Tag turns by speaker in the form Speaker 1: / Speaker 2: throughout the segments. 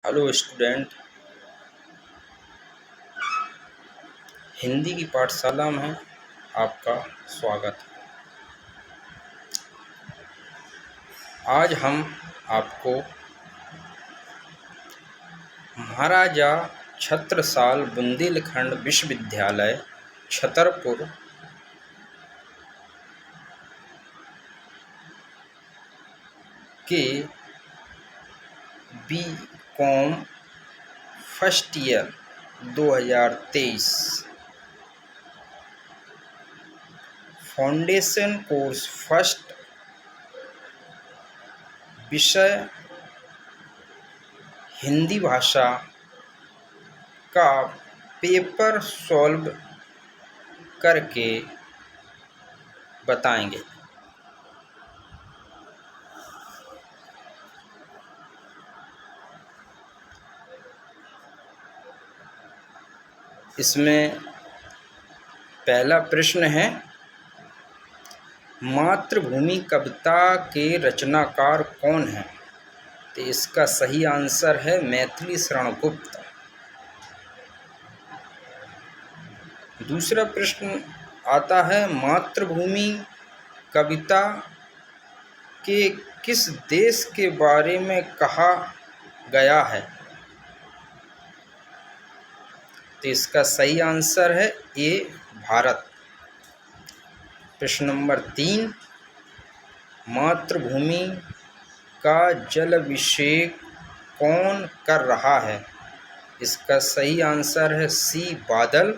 Speaker 1: Hello student, Hindi की पाठशाला में आपका स्वागत है। आज हम आपको महाराजा छत्रसाल बुंदेलखंड विश्वविद्यालय छतरपुर के B Com first year 2023 foundation course first विषय हिंदी भाषा का पेपर सॉल्व करके बताएंगे। इसमें पहला प्रश्न है, मातृभूमि कविता के रचनाकार कौन है? तो इसका सही आंसर है मैथिली शरण गुप्त। दूसरा प्रश्न आता है, मातृभूमि कविता के किस देश के बारे में कहा गया है? तो इसका सही आंसर है ए, भारत। प्रश्न नंबर 3, मातृभूमि का जलाभिषेक कौन कर रहा है? इसका सही आंसर है सी, बादल।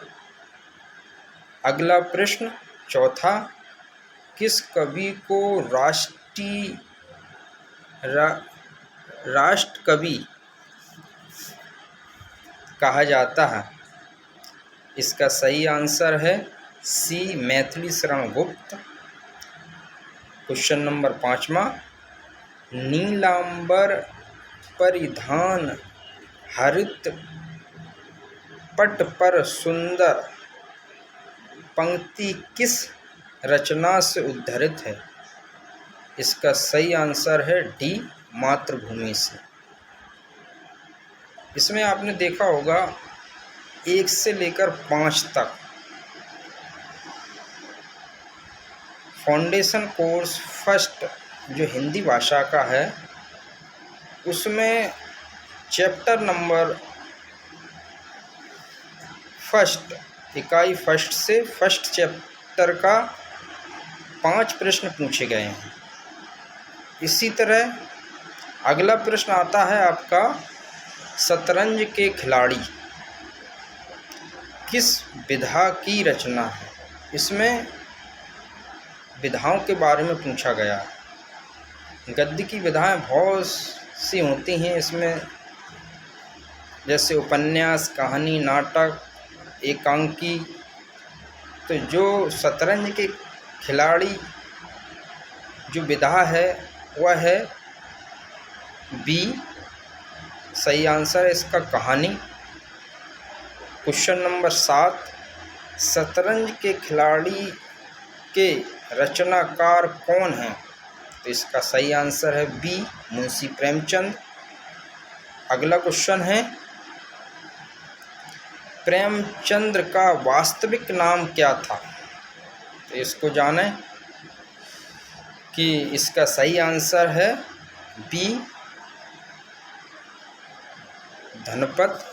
Speaker 1: अगला प्रश्न चौथा, किस कवि को राष्ट्रकवि कहा जाता है? इसका सही आंसर है सी, मैथिली शरण गुप्त। क्वेश्चन नंबर 5वां, नीलांबर परिधान हरित पट पर सुंदर पंक्ति किस रचना से उद्धृत है? इसका सही आंसर है डी, मातृभूमि से। इसमें आपने देखा होगा 1 से लेकर 5 तक फाउंडेशन कोर्स फर्स्ट जो हिंदी भाषा का है, उसमें चैप्टर नंबर फर्स्ट, इकाई फर्स्ट से फर्स्ट चैप्टर का 5 प्रश्न पूछे गए हैं। इसी तरह अगला प्रश्न आता है आपका, शतरंज के खिलाड़ी किस विधा की रचना है? इसमें विधाओं के बारे में पूछा गया है। गद्य की विधाएं बहुत सी होती हैं इसमें, जैसे उपन्यास, कहानी, नाटक, एकांकी। तो जो शतरंज के खिलाड़ी जो विधा है वह है बी, सही आंसर है इसका कहानी। क्वेश्चन नंबर 7, शतरंज के खिलाड़ी के रचनाकार कौन हैं? तो इसका सही आंसर है बी, मुंशी प्रेमचंद। अगला क्वेश्चन है, प्रेमचंद का वास्तविक नाम क्या था? तो इसको जानें कि इसका सही आंसर है बी, धनपत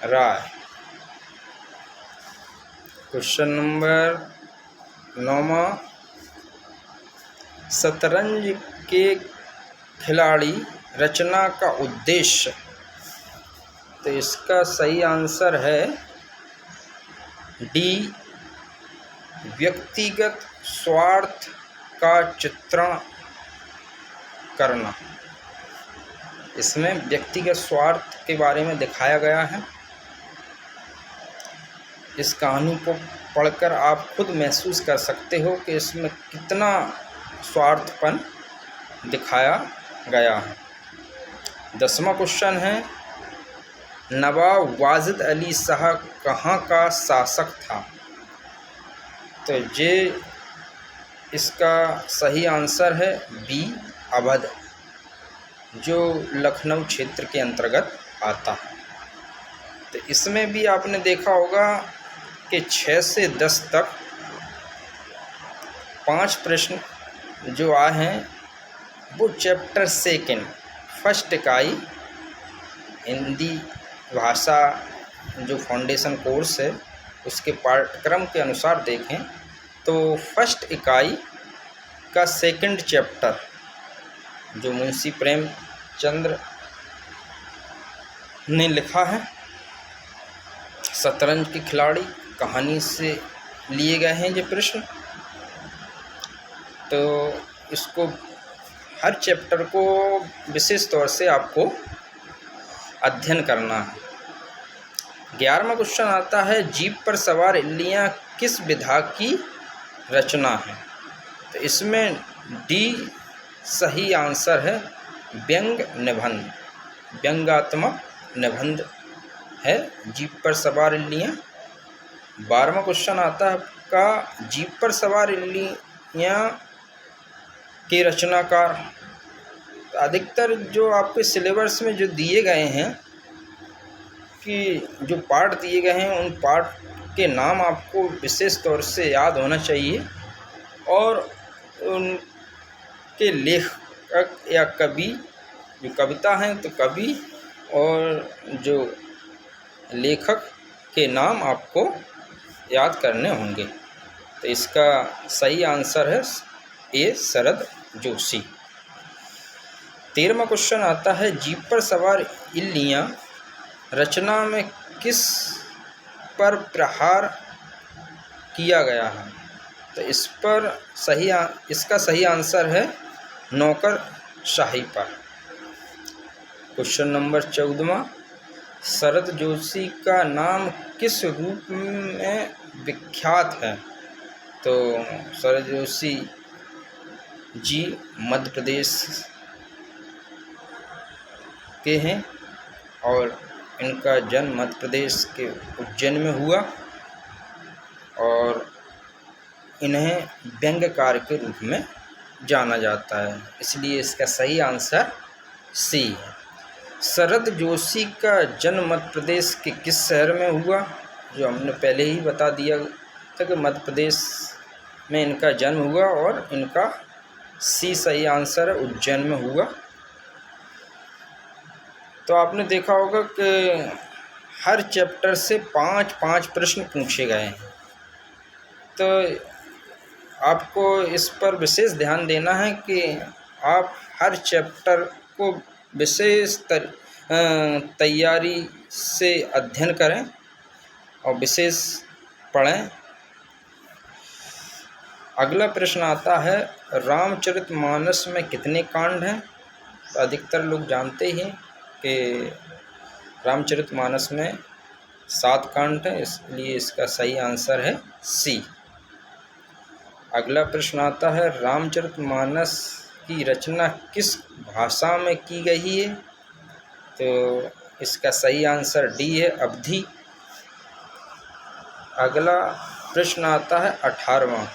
Speaker 1: राय। क्वेश्चन नंबर 9, शतरंज के खिलाड़ी रचना का उद्देश्य। तो इसका सही आंसर है डी, व्यक्तिगत स्वार्थ का चित्रण करना। इसमें व्यक्तिगत स्वार्थ के बारे में दिखाया गया है। इस कहानी को पढ़कर आप खुद महसूस कर सकते हो कि इसमें कितना स्वार्थपन दिखाया गया है। 10वां क्वेश्चन है, नवाब वाजिद अली शाह कहाँ का शासक था? तो ये इसका सही आंसर है बी, अवध। जो लखनऊ क्षेत्र के अंतर्गत आता है। तो इसमें भी आपने देखा होगा कि 6 से 10 तक 5 प्रश्न जो आए हैं वो चैप्टर सेकंड फर्स्ट इकाई हिंदी भाषा जो फाउंडेशन कोर्स है उसके पाठ्यक्रम के अनुसार देखें तो फर्स्ट इकाई का सेकंड चैप्टर जो मुंशी प्रेमचंद्र ने लिखा है, शतरंज के खिलाड़ी कहानी से लिए गए हैं ये प्रश्न। तो इसको हर चैप्टर को विशेष तौर से आपको अध्ययन करना है। 11वां क्वेश्चन आता है, जीप पर सवार इल्लियाँ किस विधा की रचना है? तो इसमें डी सही आंसर है, व्यंग निबंध, व्यंग्यात्मक निबंध है जीप पर सवार इल्लियाँ। 12वां क्वेश्चन आता है आपका, जीप पर सवार इल्लियाँ के रचनाकार। अधिकतर जो आपके सिलेबस में जो दिए गए हैं कि जो पाठ दिए गए हैं उन पाठ के नाम आपको विशेष तौर से याद होना चाहिए और उनके लेखक या कवि जो कविता हैं तो कवि और जो लेखक के नाम आपको याद करने होंगे। तो इसका सही आंसर है ए शरद जोशी। 13वां क्वेश्चन आता है, जीप पर सवार इल्लियाँ रचना में किस पर प्रहार किया गया है? तो इसका सही आंसर है नौकरशाही पर। क्वेश्चन नंबर 14वां, शरद जोशी का नाम किस रूप में विख्यात है? तो शरद जोशी जी मध्य प्रदेश के हैं और इनका जन्म मध्य प्रदेश के उज्जैन में हुआ और इन्हें व्यंग्यकार के रूप में जाना जाता है, इसलिए इसका सही आंसर सी है। शरद जोशी का जन्म मध्य प्रदेश के किस शहर में हुआ? जो हमने पहले ही बता दिया था कि मध्य प्रदेश में इनका जन्म हुआ और इनका सी सही आंसर है, उज्जैन में हुआ। तो आपने देखा होगा कि हर चैप्टर से 5-5 प्रश्न पूछे गए हैं, तो आपको इस पर विशेष ध्यान देना है कि आप हर चैप्टर को विशेष तैयारी से अध्ययन करें और विशेष पढ़ें। अगला प्रश्न आता है, रामचरितमानस में कितने कांड हैं? तो अधिकतर लोग जानते ही हैं कि रामचरितमानस में 7 कांड हैं, इसलिए इसका सही आंसर है सी। अगला प्रश्न आता है, रामचरितमानस की रचना किस भाषा में की गई है? तो इसका सही आंसर डी है, अवधी। अगला प्रश्न आता है 18वां,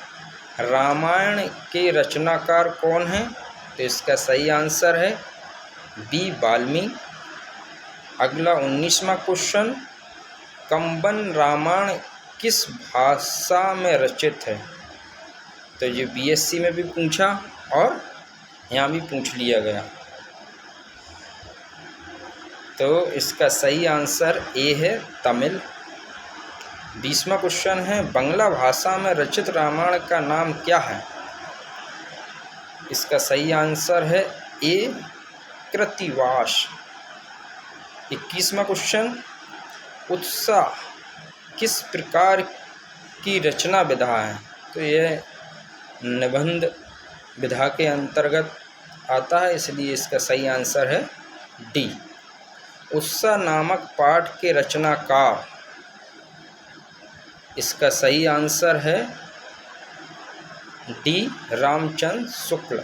Speaker 1: रामायण के रचनाकार कौन हैं? तो इसका सही आंसर है बी वाल्मीकि। अगला 19वां क्वेश्चन, कंबन रामायण किस भाषा में रचित है? तो ये बीएससी में भी पूछा और यहाँ भी पूछ लिया गया, तो इसका सही आंसर ए है, तमिल। 20वां क्वेश्चन है, बांग्ला भाषा में रचित रामायण का नाम क्या है? इसका सही आंसर है ए, कृतिवास। 21वां क्वेश्चन, उत्साह किस प्रकार की रचना विधा है? तो यह निबंध विधा के अंतर्गत आता है, इसलिए इसका सही आंसर है डी। उत्साह नामक पाठ के रचनाकार, इसका सही आंसर है डी, रामचंद्र शुक्ल।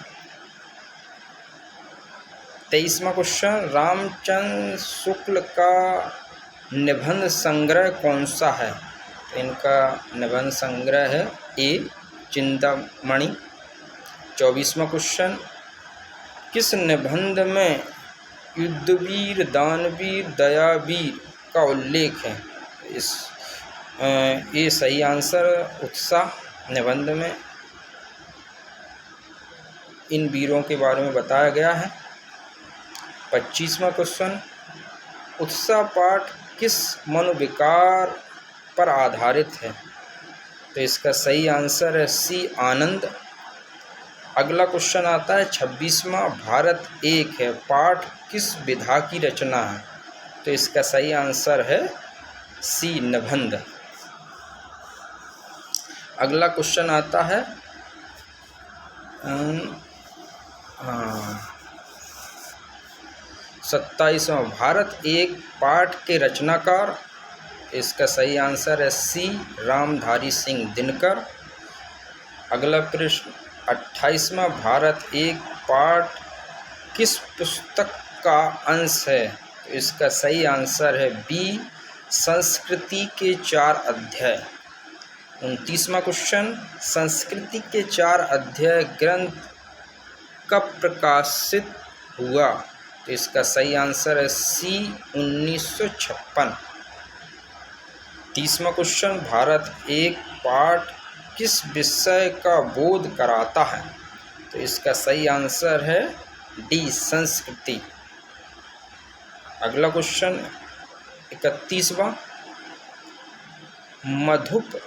Speaker 1: 23वां क्वेश्चन, रामचंद्र शुक्ल का निबंध संग्रह कौन सा है? तो इनका निबंध संग्रह है ए, चिंतामणि। 24वां क्वेश्चन, किस निबंध में युद्धवीर, दानवीर, दयावीर का उल्लेख है। ये सही आंसर उत्साह निबंध में इन वीरों के बारे में बताया गया है। 25वां क्वेश्चन, उत्साह पाठ किस मनोविकार पर आधारित है? तो इसका सही आंसर है सी, आनंद। अगला क्वेश्चन आता है 26वां, भारत एक है पाठ किस विधा की रचना है? तो इसका सही आंसर है सी, निबंध। अगला क्वेश्चन आता है 27वां, भारत एक पाठ के रचनाकार? इसका सही आंसर है सी, रामधारी सिंह दिनकर। अगला प्रश्न 28वां, भारत एक पाठ किस पुस्तक का अंश है? तो इसका सही आंसर है बी, संस्कृति के 4 अध्याय। 29वां क्वेश्चन, संस्कृति के 4 अध्याय ग्रंथ कब प्रकाशित हुआ? तो इसका सही आंसर है सी, 1956। 30वां क्वेश्चन, भारत एक पाठ किस विषय का बोध कराता है? तो इसका सही आंसर है डी, संस्कृति। अगला क्वेश्चन 31वां, मधुप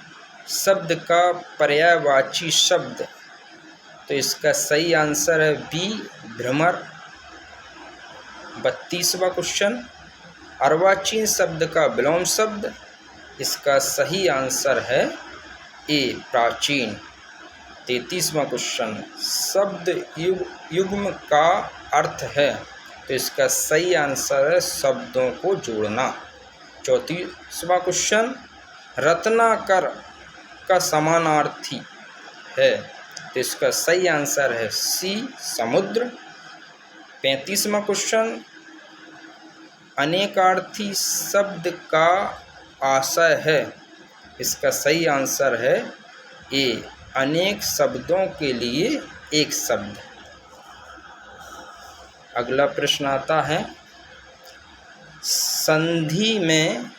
Speaker 1: शब्द का पर्यायवाची शब्द? तो इसका सही आंसर है बी, भ्रमर। 32वां क्वेश्चन, अर्वाचीन शब्द का विलोम शब्द? इसका सही आंसर है ए, प्राचीन। 33वां क्वेश्चन, शब्द युग्म का अर्थ है? तो इसका सही आंसर है शब्दों को जोड़ना। 34वां क्वेश्चन, रत्नाकर का समानार्थी है? तो इसका सही आंसर है सी, समुद्र। 35वां क्वेश्चन, अनेकार्थी शब्द का आशय है? इसका सही आंसर है ए, अनेक शब्दों के लिए एक शब्द। अगला प्रश्न आता है संधि में,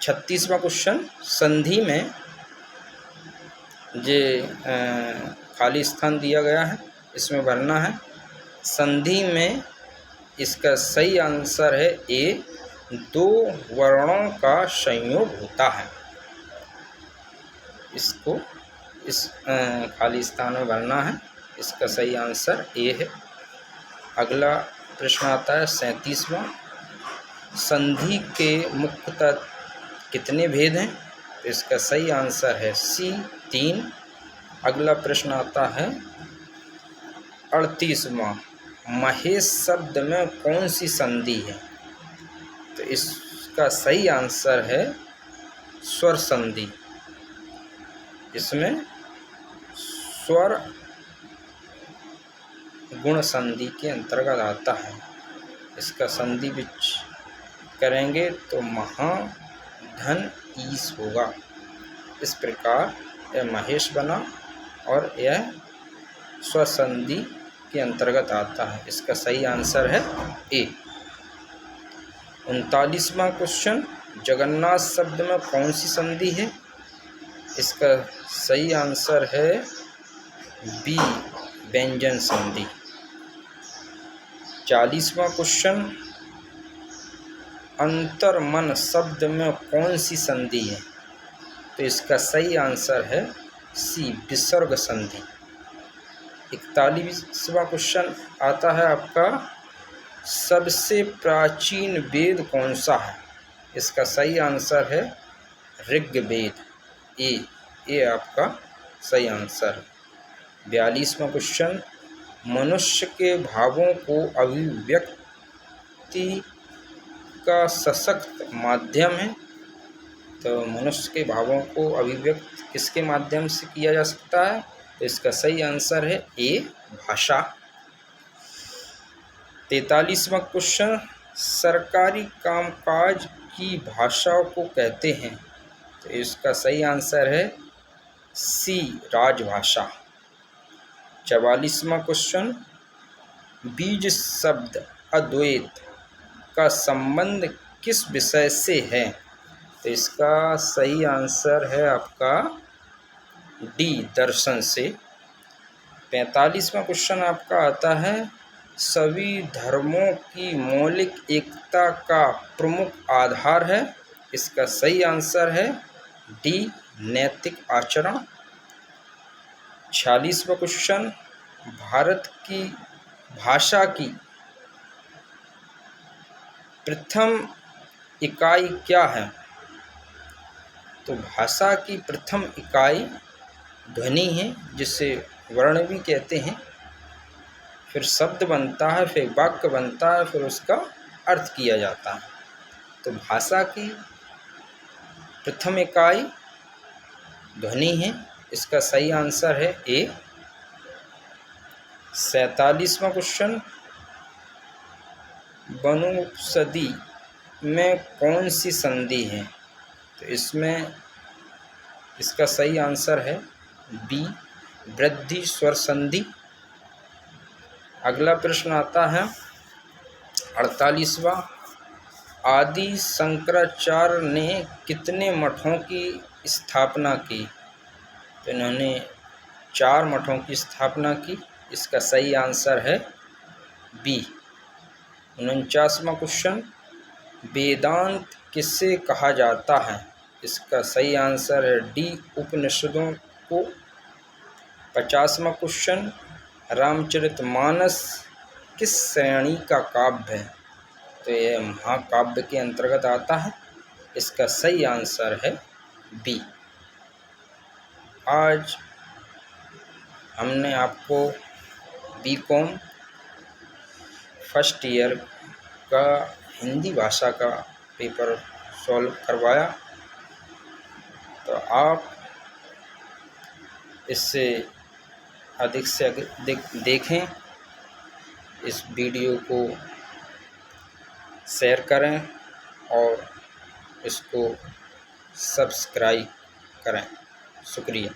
Speaker 1: 36वां क्वेश्चन, संधि में जे खाली स्थान दिया गया है इसमें भरना है। संधि में इसका सही आंसर है ए, 2 वर्णों का संयोग होता है। इसको इस खाली स्थान में भरना है। इसका सही आंसर ए है। अगला प्रश्न आता है 37वां, संधि के मुख्यतः कितने भेद हैं? तो इसका सही आंसर है सी, 3। अगला प्रश्न आता है 38वां, महेश शब्द में कौन सी संधि है? तो इसका सही आंसर है स्वर संधि। इसमें स्वर गुण संधि के अंतर्गत आता है। इसका संधि विच करेंगे तो महा धन ईस होगा। इस प्रकार यह महेश बना और यह स्वर संधि के अंतर्गत आता है। इसका सही आंसर है ए। 39वां क्वेश्चन, जगन्नाथ शब्द में कौन सी संधि है? इसका सही आंसर है बी, व्यंजन संधि। 40वां क्वेश्चन, अंतर्मन शब्द में कौन सी संधि है? तो इसका सही आंसर है सी, विसर्ग संधि। 41वां क्वेश्चन आता है आपका, सबसे प्राचीन वेद कौन सा है? इसका सही आंसर है ऋग्वेद, ए आपका सही आंसर। 42वां क्वेश्चन, मनुष्य के भावों को अभिव्यक्ति का सशक्त माध्यम है? तो मनुष्य के भावों को अभिव्यक्त किसके माध्यम से किया जा सकता है? तो इसका सही आंसर है ए, भाषा। 43वां क्वेश्चन, सरकारी कामकाज की भाषा को कहते हैं? तो इसका सही आंसर है सी, राजभाषा। 44वां क्वेश्चन, बीज शब्द अद्वैत का संबंध किस विषय से है? तो इसका सही आंसर है आपका डी, दर्शन से। 45वां क्वेश्चन आपका आता है, सभी धर्मों की मौलिक एकता का प्रमुख आधार है। इसका सही आंसर है डी, नैतिक आचरण। 46वां क्वेश्चन, भारत की भाषा की प्रथम इकाई क्या है? तो भाषा की प्रथम इकाई ध्वनि है, जिसे वर्ण भी कहते हैं। फिर शब्द बनता है, फिर वाक्य बनता है, फिर उसका अर्थ किया जाता है। तो भाषा की प्रथम इकाई ध्वनि है। इसका सही आंसर है ए। 47वां क्वेश्चन, वनौषधि में कौन सी संधि है? तो इसमें इसका सही आंसर है बी, वृद्धि स्वर संधि। अगला प्रश्न आता है 48वां, आदि शंकराचार्य ने कितने मठों की स्थापना की? तो इन्होंने 4 मठों की स्थापना की। इसका सही आंसर है बी। 49वां क्वेश्चन, वेदांत किसे कहा जाता है? इसका सही आंसर है डी, उपनिषदों को। 50वां क्वेश्चन, रामचरितमानस किस श्रेणी का काव्य है? तो यह महाकाव्य के अंतर्गत आता है। इसका सही आंसर है बी। आज हमने आपको बीकॉम फर्स्ट ईयर का हिंदी भाषा का पेपर सॉल्व करवाया। तो आप इससे अधिक से अधिक देखें, इस वीडियो को शेयर करें और इसको सब्सक्राइब करें। शुक्रिया।